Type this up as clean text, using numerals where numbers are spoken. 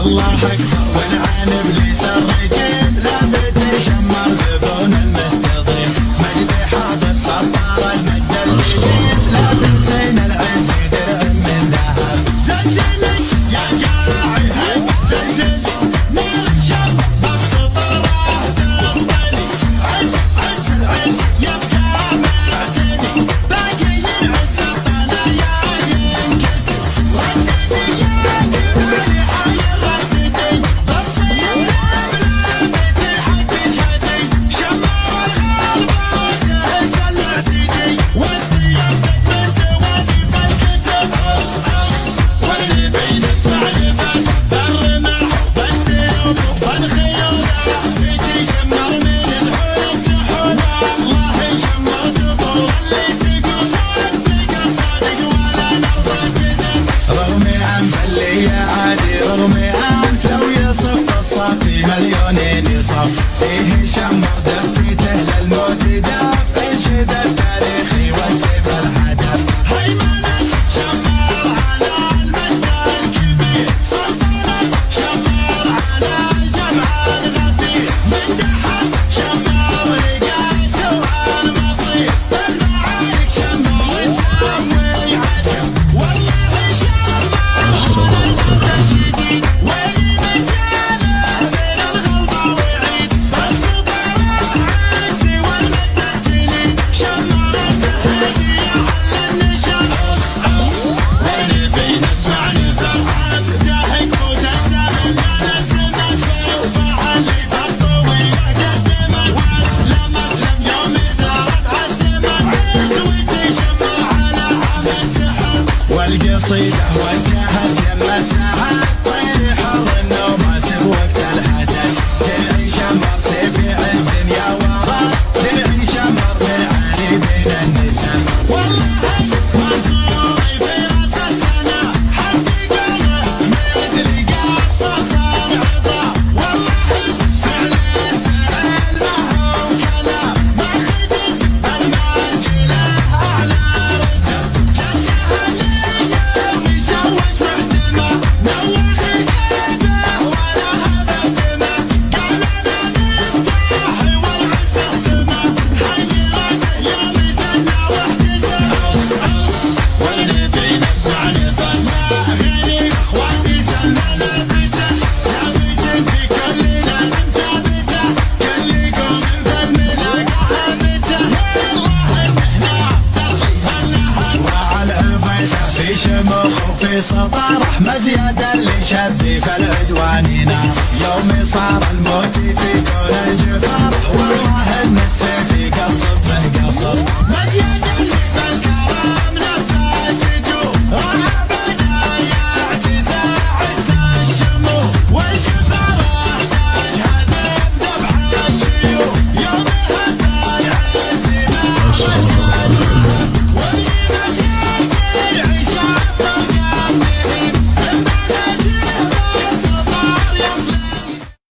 الله اكبر والعين ابليس الرجيم لابد يشمر زبون المستضيف مجد حاضر سطار المجد الجديد لابد زين العز درع من ذهب زلزلي يا قاعي هب زلزلي نيل الشر بالسطره تصطلي عز عز عز يبقى معتني باقي العز الطنايا ينكتس رددي يا قبلي حاير رددي بالصيف بلابتي حتى شهدي شمار الغالبات يهزل اعتدي ودي يصدق ودي فالكتب عص عص واللي بين اسمع نفس بالرمح بالسيوف والخيول بيجي شمر من الحول السحول الله يشمر دبور اللي تقول صدق الصادق ولا نرضى كذب رغمي عن بلية عادي رغمي عن لو يصف الصافي مليونين يصف فيه شمر دفيته للموت داف انشد التاريخي والسيف الحدث هيمنة شمر على المجد الكبير سلطنة شمر على الجمع الغفير من تحت شمر يقاس المصير بالمعارك شمر تسوي عجب والله شمر على البس الشديد واللي مجاله من الغلبة وعيد بالصبر العاسي والمجد الجليد شمر الزهدي حل النشا عص عص والنبي نسمع نفس ضحك موت السهل لا نسم اسفل فعلي بالطويلة قدمت واسلم اسلم يوم دارت عدمت زويتي شمر على عم السحر والقصيدة وجهت يم الساعات طيري حر النوم اسف وقت الحدث درعي شمر سيفي عز يا ورا درعي شمر من علي بين النساء والله منصوري في راس السنة حققه مثل قصص العظام والله فعله فعل ما هو كلام ماخذ المرجله اعلى رتب جسها اليوم يشوش واحتمى نوخ قلبه ولا هبه دمه قال انا مفتاحي والعز سمه حي راسه يوم يتنى واحتسى عص عص والنبي نسمع نفسه غني اخواني سلمنا بيته ثابت في كل لازم ثابته كل قوم بالملاقى هابته والله المهنه تصلي هاللهب وعلى البيته في شمخ وفي سطر مزيد اللي شبي في العدوان نار يوم صار